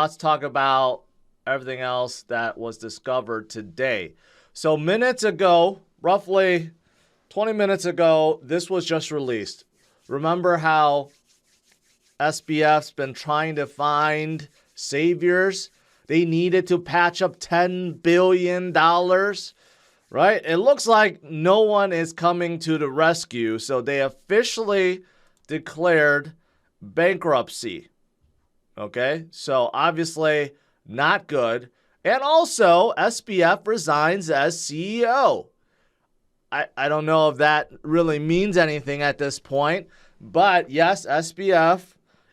let's talk about everything else that was discovered today. So minutes ago, roughly 20 minutes ago, this was just released. Remember how SBF's been trying to find saviors? They needed to patch up $10 billion, right? It looks like no one is coming to the rescue, so they officially declared bankruptcy. Okay, so obviously not good. And also, SBF resigns as CEO. I don't know if that really means anything at this point, but yes, SBF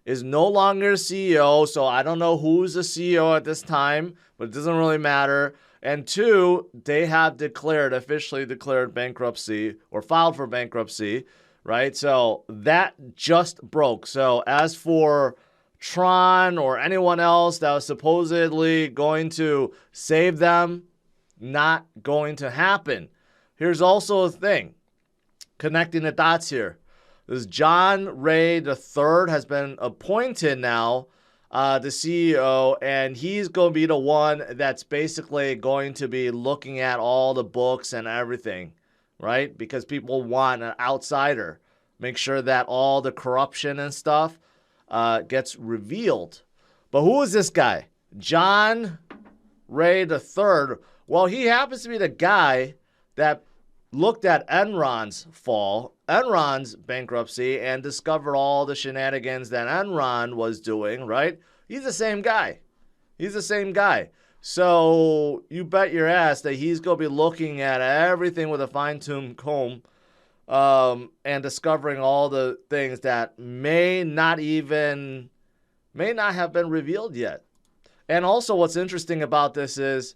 is no longer CEO, so I don't know who's the CEO at this time, but it doesn't really matter. And two, they have officially declared bankruptcy or filed for bankruptcy, right? So that just broke. So as for Tron or anyone else that was supposedly going to save them, not going to happen. Here's also a thing, connecting the dots here. This John Ray III has been appointed now the CEO, and he's going to be the one that's basically going to be looking at all the books and everything, right? Because people want an outsider. Make sure that all the corruption and stuff gets revealed. But who is this guy? John Ray III. Well, he happens to be the guy that looked at Enron's fall, Enron's bankruptcy, and discovered all the shenanigans that Enron was doing, right? He's the same guy. He's the same guy. So you bet your ass that he's going to be looking at everything with a fine-tuned comb and discovering all the things that may not have been revealed yet. And also what's interesting about this is,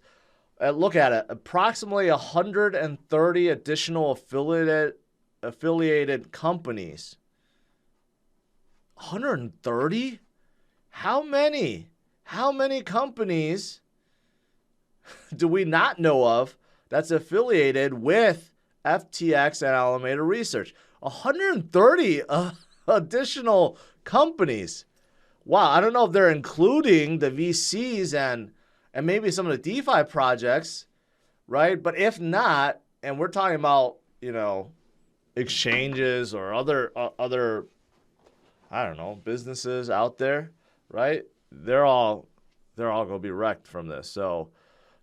look at it, approximately 130 additional affiliated companies. 130? How many? How many companies do we not know of that's affiliated with FTX and Alameda Research? 130 additional companies. Wow, I don't know if they're including the VCs and maybe some of the DeFi projects, right? But if not, and we're talking about, exchanges or other I don't know, businesses out there, right? They're all going to be wrecked from this. So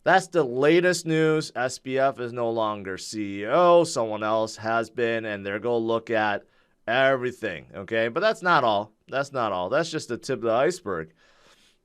that's the latest news. SBF is no longer CEO. Someone else has been, and they're going to look at everything, okay? But that's not all. That's not all. That's just the tip of the iceberg.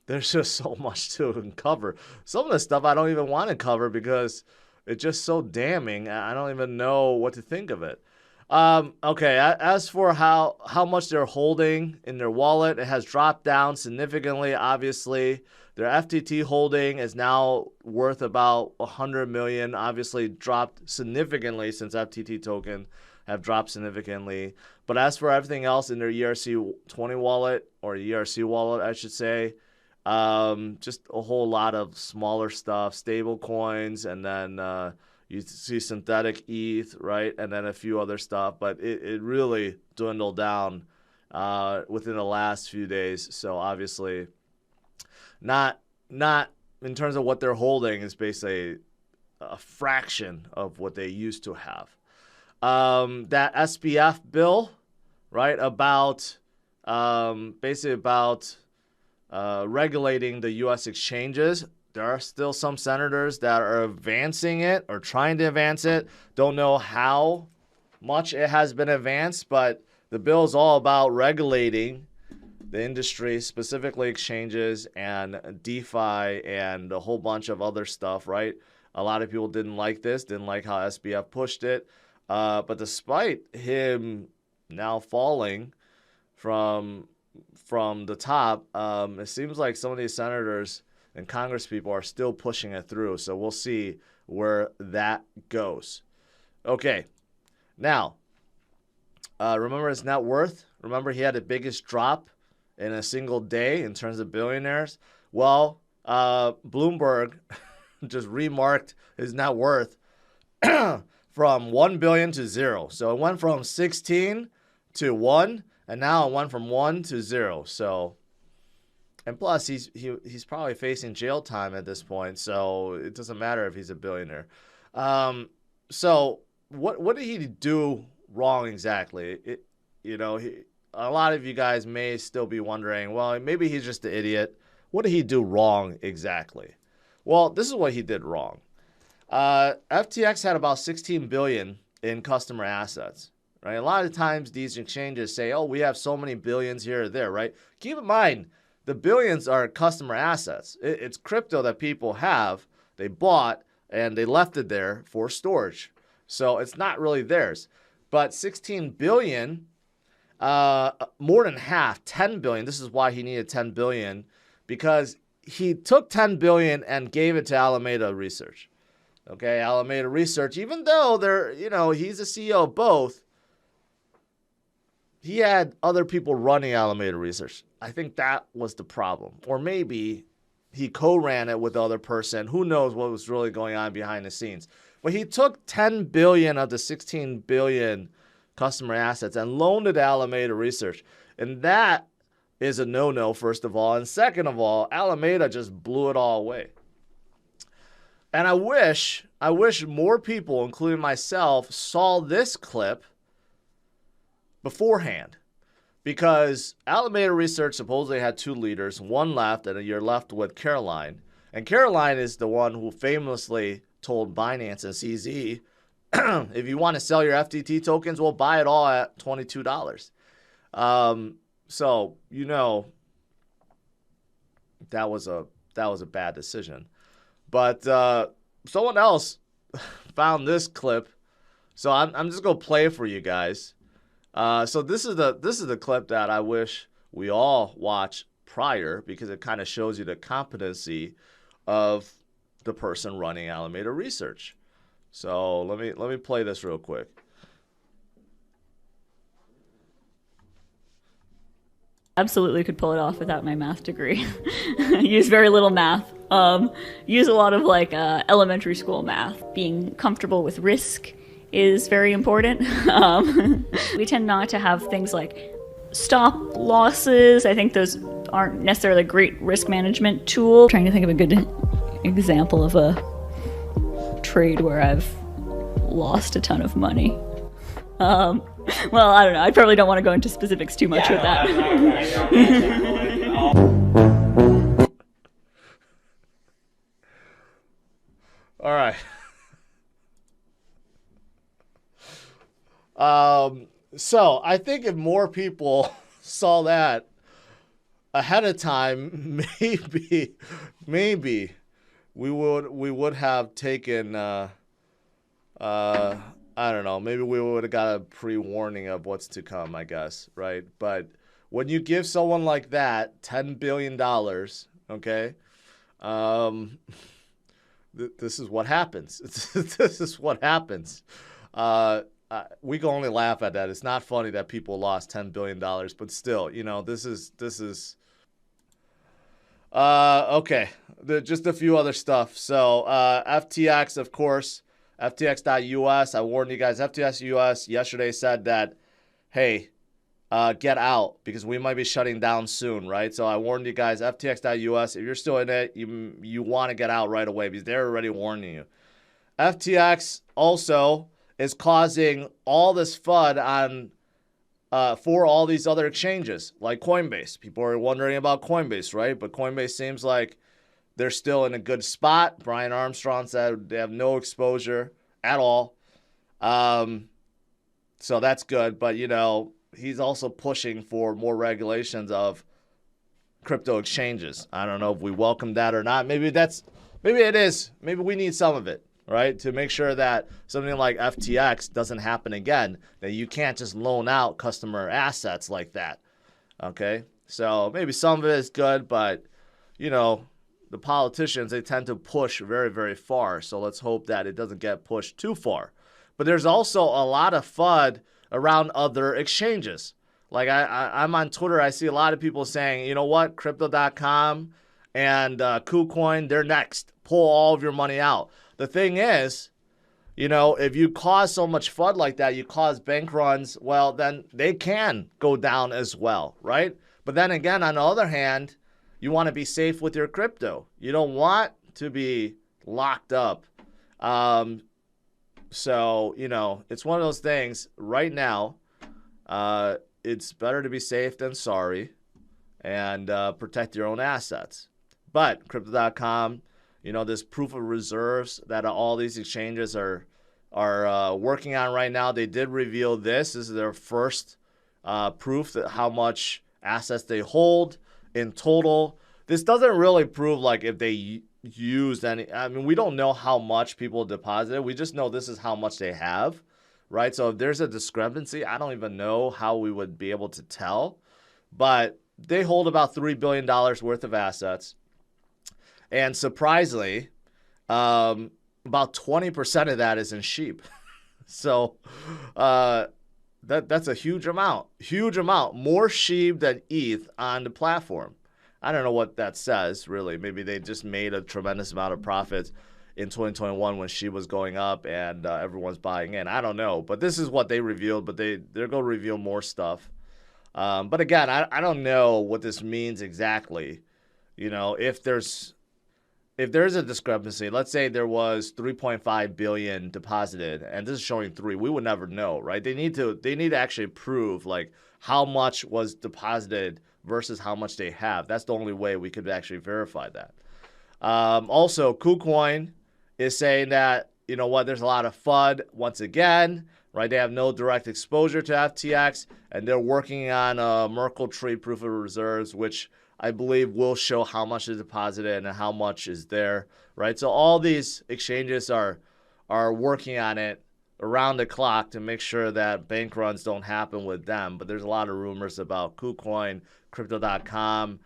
There's just so much to uncover. Some of the stuff I don't even want to cover because it's just so damning. I don't even know what to think of it. Okay, as for how much they're holding in their wallet, it has dropped down significantly, obviously. Their FTT holding is now worth about 100 million, obviously dropped significantly since FTT token have dropped significantly. But as for everything else in their ERC20 wallet, or ERC wallet, I should say, just a whole lot of smaller stuff, stable coins, and then you see synthetic ETH, right? And then a few other stuff, but it really dwindled down within the last few days. So obviously not in terms of what they're holding, is basically a fraction of what they used to have. That SBF bill, right, about basically about regulating the U.S. exchanges. There are still some senators that are advancing it or trying to advance it. Don't know how much it has been advanced, but the bill is all about regulating the industry, specifically exchanges and DeFi and a whole bunch of other stuff, right? A lot of people didn't like this, didn't like how SBF pushed it. But despite him now falling from the top, it seems like some of these senators and Congress people are still pushing it through. So we'll see where that goes. Okay. Now, remember his net worth? Remember he had the biggest drop in a single day in terms of billionaires? Well, Bloomberg just remarked his net worth from 1 billion to 0. So it went from 16 to 1, and now it went from 1 to 0. So And plus, he's probably facing jail time at this point, so it doesn't matter if he's a billionaire. So what did he do wrong exactly? A lot of you guys may still be wondering, well, maybe he's just an idiot. What did he do wrong exactly? Well, this is what he did wrong. FTX had about 16 billion in customer assets, right? A lot of times these exchanges say, oh, we have so many billions here or there, right? Keep in mind, the billions are customer assets. It's crypto that people have, they bought, and they left it there for storage. So it's not really theirs. But 16 billion, more than half, 10 billion, this is why he needed 10 billion, because he took 10 billion and gave it to Alameda Research. Okay, Alameda Research, even though he's a CEO of both, he had other people running Alameda Research. I think that was the problem. Or maybe he co-ran it with the other person. Who knows what was really going on behind the scenes. But he took 10 billion of the 16 billion customer assets and loaned it to Alameda Research. And that is a no-no, first of all. And second of all, Alameda just blew it all away. And I wish more people, including myself, saw this clip beforehand. Because Alameda Research supposedly had two leaders, one left, and you're left with Caroline. And Caroline is the one who famously told Binance and CZ, if you want to sell your FTT tokens, we'll buy it all at $22. So, that was a bad decision. But someone else found this clip. So I'm just going to play it for you guys. So this is the clip that I wish we all watch prior, because it kind of shows you the competency of the person running Alameda Research. So let me play this real quick. Absolutely could pull it off without my math degree. Use very little math. Use a lot of elementary school math. Being comfortable with risk is very important. We tend not to have things like stop losses. I think those aren't necessarily a great risk management tool. I'm trying to think of a good example of a trade where I've lost a ton of money. Well, I don't know. I probably don't want to go into specifics too much with that. All right. So I think if more people saw that ahead of time, maybe we would have taken I don't know, maybe we would have got a pre-warning of what's to come, I guess, right? But when you give someone like that $10 billion, okay, this is what happens. This is what happens. We can only laugh at that. It's not funny that people lost $10 billion, but still, this is okay. Just a few other stuff. So FTX, of course, FTX.US. I warned you guys. FTX US yesterday said that, hey, get out, because we might be shutting down soon, right? So I warned you guys, FTX.US, if you're still in it, you want to get out right away, because they're already warning you. FTX also is causing all this FUD on for all these other exchanges, like Coinbase. People are wondering about Coinbase, right? But Coinbase seems like they're still in a good spot. Brian Armstrong said they have no exposure at all. So that's good. But, he's also pushing for more regulations of crypto exchanges. I don't know if we welcome that or not. Maybe it is. Maybe we need some of it, right? To make sure that something like FTX doesn't happen again, that you can't just loan out customer assets like that. Okay? So maybe some of it is good, but, the politicians, they tend to push very, very far. So let's hope that it doesn't get pushed too far. But there's also a lot of FUD around other exchanges. Like I'm on Twitter, I see a lot of people saying, you know what, Crypto.com and KuCoin, they're next. Pull all of your money out. The thing is, if you cause so much FUD like that, you cause bank runs, well, then they can go down as well, right? But then again, on the other hand, You want to be safe with your crypto. You don't want to be locked up. So, you know, it's one of those things right now. It's better to be safe than sorry, and protect your own assets. But Crypto.com, you know, this proof of reserves that all these exchanges are working on right now. They did reveal this. This is their first proof that how much assets they hold in total. This doesn't really prove like if they used any. I mean, we don't know how much people deposited. We just know this is how much they have, right? So if there's a discrepancy, I don't even know how we would be able to tell. But they hold about $3 billion worth of assets. And surprisingly, about 20% of that is in sheep. So that's a huge amount. Huge amount. More sheep than ETH on the platform. I don't know what that says, really. Maybe they just made a tremendous amount of profits in 2021 when SHIB was going up and everyone's buying in. I don't know. But this is what they revealed, but they're going to reveal more stuff. But again, I don't know what this means exactly. You know, if there's a discrepancy, let's say there was 3.5 billion deposited, and this is showing 3, we would never know, right? They need to actually prove like how much was deposited versus how much they have. That's the only way we could actually verify that. Also, KuCoin is saying that, you know what, there's a lot of FUD once again, right? They have no direct exposure to FTX, and they're working on a Merkle tree proof of reserves, which I believe will show how much is deposited and how much is there, right? So all these exchanges are working on it around the clock to make sure that bank runs don't happen with them. But there's a lot of rumors about KuCoin, Crypto.com,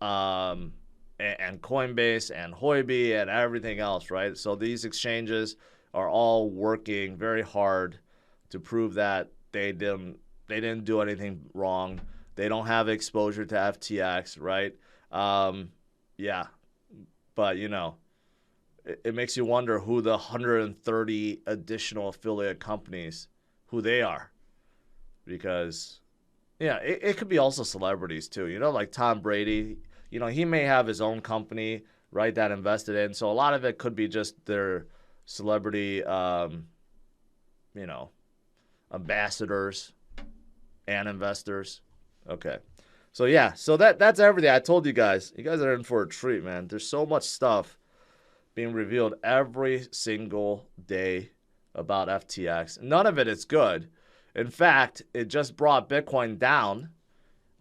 and Coinbase and Huobi and everything else, right? So these exchanges are all working very hard to prove that they didn't do anything wrong. They don't have exposure to FTX, right? Yeah, but you know, it makes you wonder who the 130 additional affiliate companies, who they are, because yeah, it could be also celebrities too. You know, like Tom Brady. You know, he may have his own company, right, that invested in. So a lot of it could be just their celebrity, you know, ambassadors and investors. Okay. So yeah, so that's everything. I told you guys. You guys are in for a treat, man. There's so much stuff being revealed every single day about FTX. None of it is good. In fact, it just brought Bitcoin down.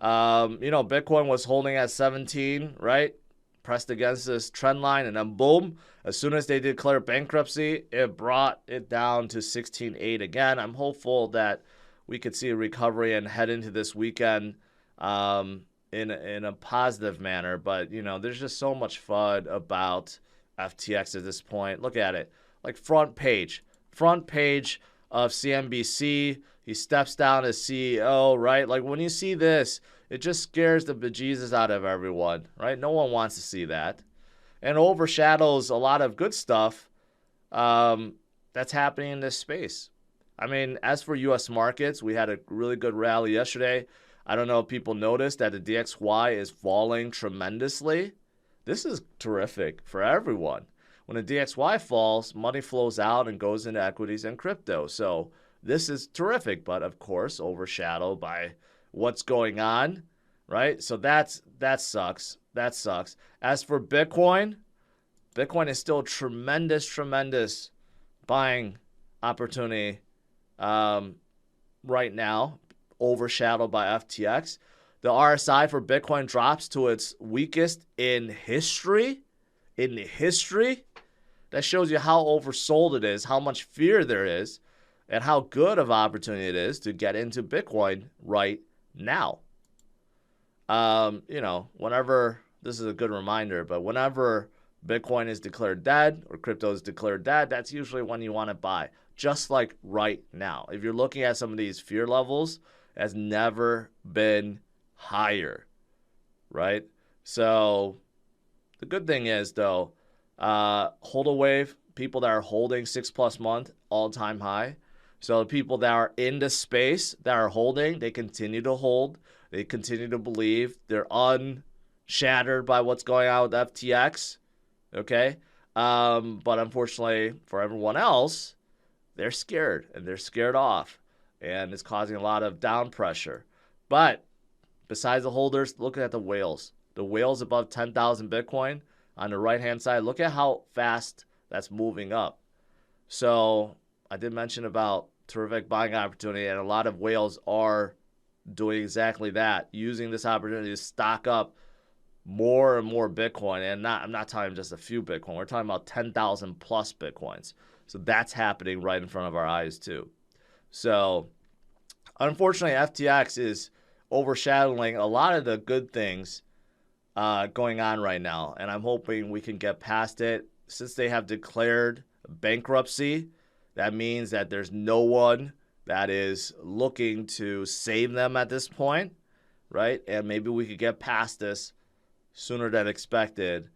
You know, Bitcoin was holding at 17, right? Pressed against this trend line, and then boom, as soon as they declared bankruptcy, it brought it down to 16.8 again. I'm hopeful that we could see a recovery and head into this weekend in a positive manner. But, you know, there's just so much FUD about FTX at this point. Look at it. Like front page of CNBC. He steps down as CEO, right? Like when you see this, it just scares the bejesus out of everyone, right? No one wants to see that. And overshadows a lot of good stuff that's happening in this space. I mean, as for U.S. markets, we had a really good rally yesterday. I don't know if people noticed that the DXY is falling tremendously. This is terrific for everyone. When the DXY falls, money flows out and goes into equities and crypto. So this is terrific, but of course, overshadowed by what's going on, right? So that sucks. That sucks. As for Bitcoin is still a tremendous buying opportunity right now, overshadowed by FTX. The RSI for Bitcoin drops to its weakest in history. That shows you how oversold it is, how much fear there is, and how good of opportunity it is to get into Bitcoin right now. You know, whenever, this is a good reminder, but whenever Bitcoin is declared dead or crypto is declared dead, that's usually when you want to buy, just like right now. If you're looking at some of these fear levels, it has never been higher, right? So the good thing is, though, HODL Wave, people that are holding 6+ month all-time high. So the people that are in the space that are holding, they continue to hold. They continue to believe. They're shattered by what's going on with FTX. Okay. But unfortunately for everyone else, they're scared and they're scared off, and it's causing a lot of down pressure. But besides the holders, looking at the whales. The whales above 10,000 Bitcoin on the right-hand side, look at how fast that's moving up. So I did mention about terrific buying opportunity, and a lot of whales are doing exactly that, using this opportunity to stock up more and more Bitcoin. And I'm not talking just a few Bitcoin. We're talking about 10,000 plus Bitcoins. So that's happening right in front of our eyes too. So unfortunately, FTX is overshadowing a lot of the good things going on right now. And I'm hoping we can get past it. Since they have declared bankruptcy, that means that there's no one that is looking to save them at this point, right? And maybe we could get past this sooner than expected.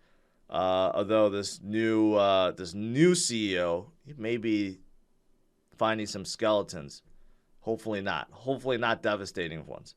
Although this new CEO, he may be finding some skeletons. Hopefully not. Hopefully not devastating ones.